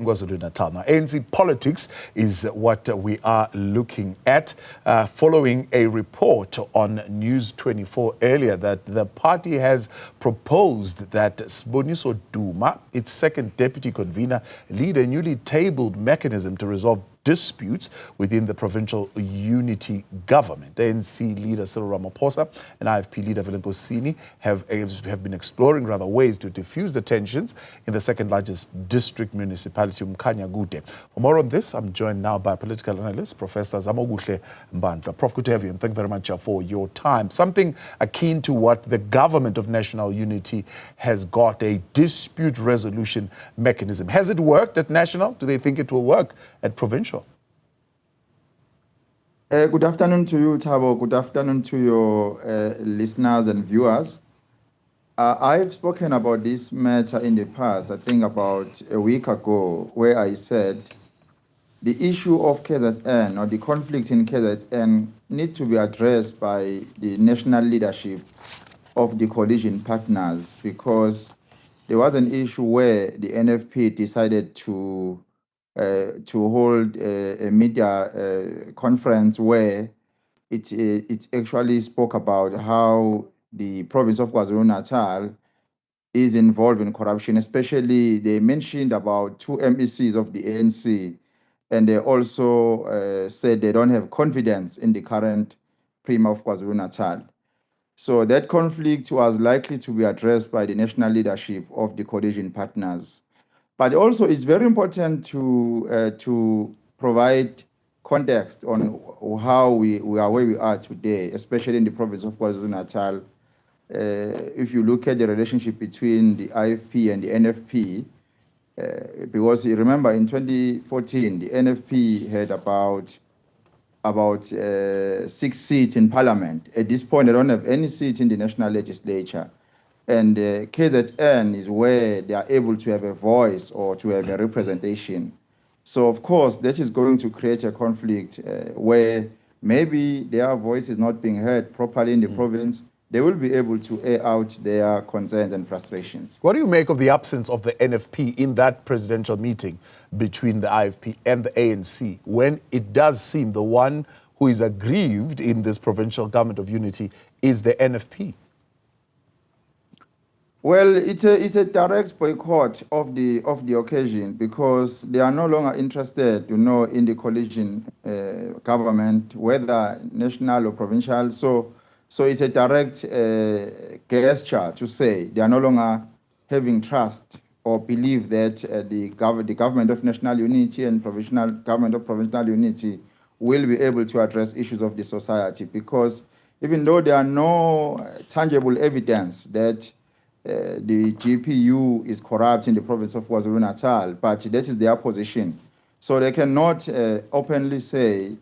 KwaZulu-Natal. Now, ANC politics is what we are looking at following a report on News 24 earlier that the party has proposed that Siboniso Duma, its second deputy convener, lead a newly tabled mechanism to resolve disputes within the provincial unity government. ANC leader Cyril Ramaphosa and IFP leader Velenkosini have been exploring ways to diffuse the tensions in the second largest district municipality, uMkhanyakude. For more on this, I'm joined now by political analyst Professor Zamokuhle Mbandlwa. Prof, good to have you, and thank you very much for your time. Something akin to what the government of national unity has got, a dispute resolution mechanism. Has it worked at national? Do they think it will work at provincial? Good afternoon to you, Thabo. Good afternoon to your listeners and viewers. I've spoken about this matter in the past, I think about a week ago, where I said the issue of KZN or the conflict in KZN need to be addressed by the national leadership of the coalition partners, because there was an issue where the NFP decided to hold a media conference where it actually spoke about how the province of KwaZulu-Natal is involved in corruption. Especially, they mentioned about 2 MECs of the ANC, and they also said they don't have confidence in the current Premier of KwaZulu-Natal. So that conflict was likely to be addressed by the national leadership of the coalition partners. But also, it's very important to provide context on how we are where we are today, especially in the province of KwaZulu-Natal. If you look at the relationship between the IFP and the NFP, because you remember in 2014, the NFP had about 6 seats in parliament. At this point, they don't have any seats in the national legislature. And KZN is where they are able to have a voice or to have a representation. So, of course, that is going to create a conflict where maybe their voice is not being heard properly in the province. They will be able to air out their concerns and frustrations. What do you make of the absence of the NFP in that presidential meeting between the IFP and the ANC, when it does seem the one who is aggrieved in this provincial government of unity is the NFP? Well, it's a direct boycott of the occasion, because they are no longer interested, in the coalition government, whether national or provincial. So it's a direct gesture to say they are no longer having trust or believe that the government of national unity and provincial government of provincial unity will be able to address issues of the society, because even though there are no tangible evidence that the GPU is corrupt in the province of KwaZulu-Natal, but that is their position. So they cannot openly say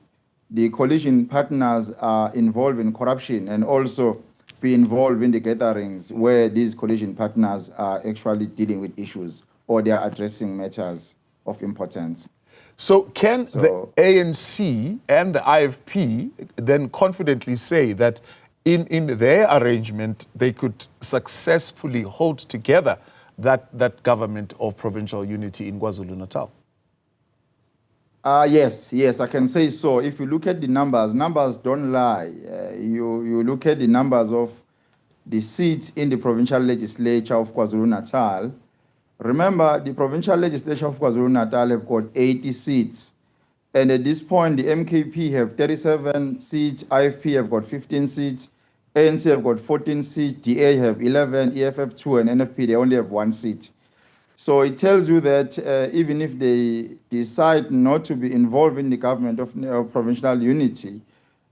the coalition partners are involved in corruption and also be involved in the gatherings where these coalition partners are actually dealing with issues or they are addressing matters of importance. So can the ANC and the IFP then confidently say that in their arrangement, they could successfully hold together that government of provincial unity in KwaZulu-Natal? Yes, I can say so. If you look at the numbers don't lie. You look at the numbers of the seats in the provincial legislature of KwaZulu-Natal. Remember, the provincial legislature of KwaZulu-Natal have got 80 seats. And at this point, the MKP have 37 seats, IFP have got 15 seats, ANC have got 14 seats, DA have 11, EFF 2, and NFP, they only have 1 seat. So it tells you that even if they decide not to be involved in the government of provincial unity,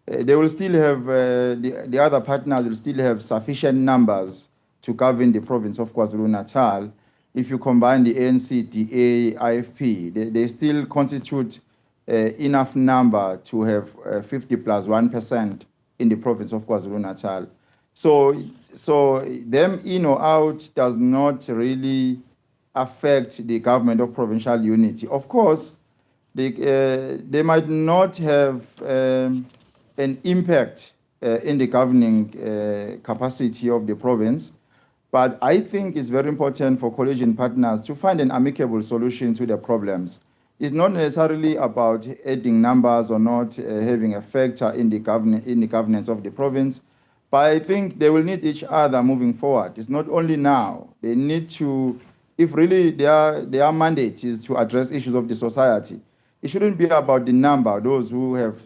they will still have, the other partners will still have sufficient numbers to govern the province of KwaZulu-Natal. If you combine the ANC, DA, IFP, they still constitute enough number to have 50 plus 1% in the province of KwaZulu-Natal. So them in or out does not really affect the government of provincial unity. Of course, they might not have an impact in the governing capacity of the province, But I think it's very important for coalition partners to find an amicable solution to the problems. It's not necessarily about adding numbers or not having a factor in the governance of the province, but I think they will need each other moving forward. It's not only now. They need to, if really their mandate is to address issues of the society, it shouldn't be about the number, those who have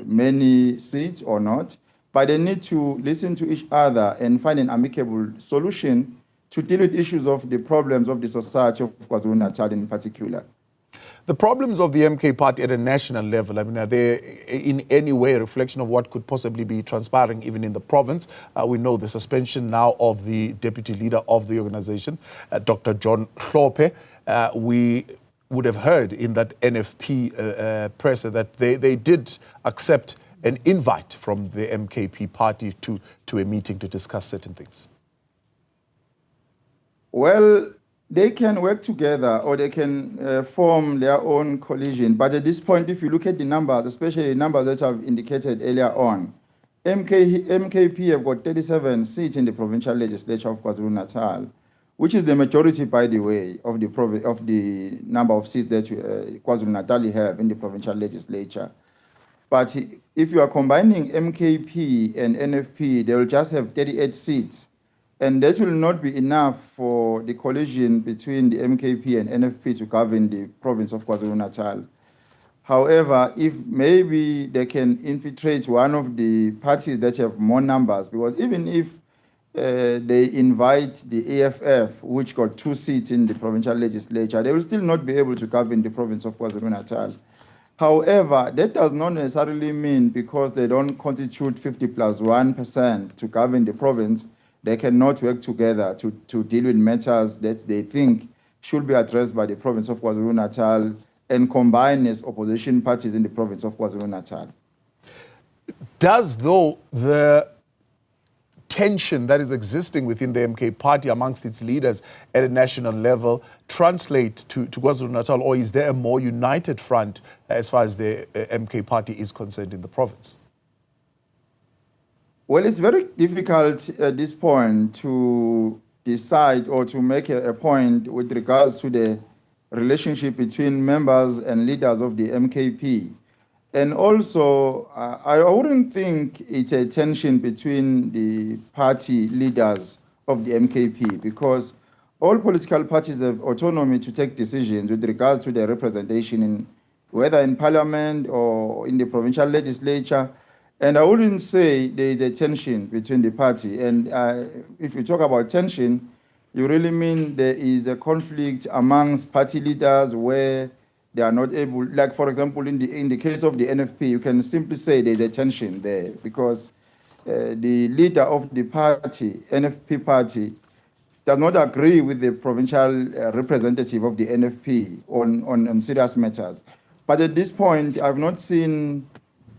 many seats or not, but they need to listen to each other and find an amicable solution to deal with issues of the problems of the society of KwaZulu-Natal in particular. The problems of the MK party at a national level, I mean, are they in any way a reflection of what could possibly be transpiring even in the province? We know the suspension now of the deputy leader of the organization, Dr. John Hlophe. We would have heard in that NFP presser that they did accept an invite from the MKP party to a meeting to discuss certain things. Well, they can work together or they can form their own coalition. But at this point, if you look at the numbers, especially the numbers that I've indicated earlier on, MKP have got 37 seats in the provincial legislature of KwaZulu-Natal, which is the majority, by the way, of the number of seats that KwaZulu-Natal have in the provincial legislature. But if you are combining MKP and NFP, they will just have 38 seats. And that will not be enough for the coalition between the MKP and NFP to govern the province of KwaZulu-Natal. However, if maybe they can infiltrate one of the parties that have more numbers, because even if they invite the AFF, which got 2 seats in the provincial legislature, they will still not be able to govern the province of KwaZulu-Natal. However, that does not necessarily mean because they don't constitute 50+1% to govern the province, they cannot work together to deal with matters that they think should be addressed by the province of KwaZulu-Natal and combine as opposition parties in the province of KwaZulu-Natal. Does, though, the tension that is existing within the MK party amongst its leaders at a national level translate to KwaZulu-Natal, or is there a more united front as far as the MK party is concerned in the province? Well, it's very difficult at this point to decide or to make a point with regards to the relationship between members and leaders of the MKP. And also, I wouldn't think it's a tension between the party leaders of the MKP, because all political parties have autonomy to take decisions with regards to their representation, whether in parliament or in the provincial legislature. And I wouldn't say there is a tension between the party. And if you talk about tension, you really mean there is a conflict amongst party leaders where they are not able, like for example, in the case of the NFP, you can simply say there's a tension there because the leader of the party, NFP party, does not agree with the provincial representative of the NFP on serious matters. But at this point, I've not seen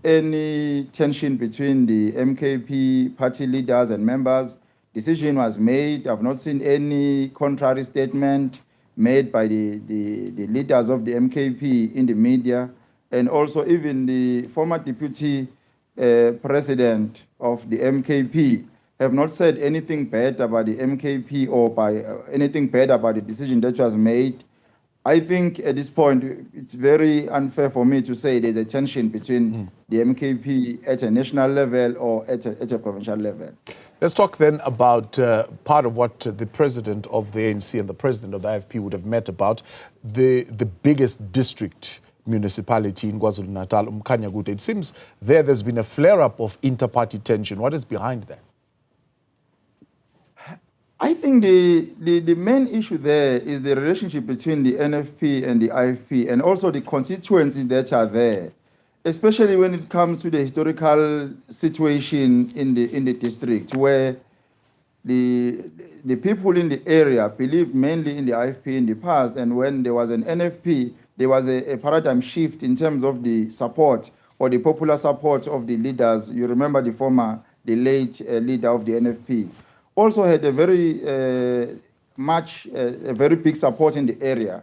any tension between the MKP party leaders and members. Decision was made. I've not seen any contrary statement made by the leaders of the MKP in the media. And also even the former deputy president of the MKP have not said anything bad about the MKP or by anything bad about the decision that was made. I think at this point, it's very unfair for me to say there's a tension between the MKP at a national level or at a provincial level. Let's talk then about part of what the president of the ANC and the president of the IFP would have met about, the biggest district municipality in KwaZulu-Natal, uMkhanyakude. It seems there's been a flare-up of inter-party tension. What is behind that? I think the main issue there is the relationship between the NFP and the IFP, and also the constituencies that are there, especially when it comes to the historical situation in the district, where the people in the area believed mainly in the IFP in the past, and when there was an NFP, there was a paradigm shift in terms of the support or the popular support of the leaders. You remember the late leader of the NFP. Also had a very big support in the area,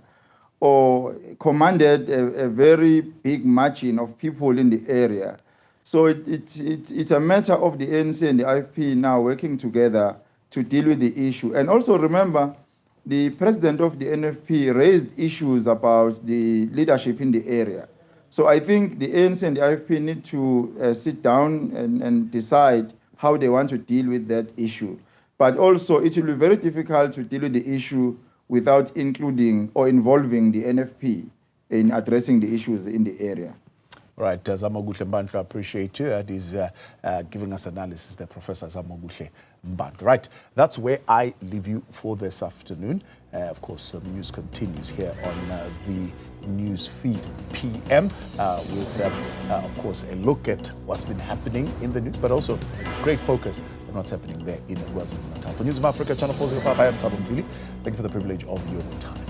or commanded a very big margin of people in the area. So it's a matter of the ANC and the IFP now working together to deal with the issue. And also remember, the president of the NFP raised issues about the leadership in the area. So I think the ANC and the IFP need to sit down and decide how they want to deal with that issue. But also, it will be very difficult to deal with the issue without including or involving the NFP in addressing the issues in the area. Right, Zamokuhle Mbandlwa, I appreciate you. That is giving us analysis there, Professor Zamokuhle Mbandlwa. Right, that's where I leave you for this afternoon. Of course, some news continues here on the news feed PM with, of course, a look at what's been happening in the news, but also a great focus on what's happening there in KwaZulu-Natal. For Newzroom Afrika, Channel 405, I am Thabo Mbili. Thank you for the privilege of your time.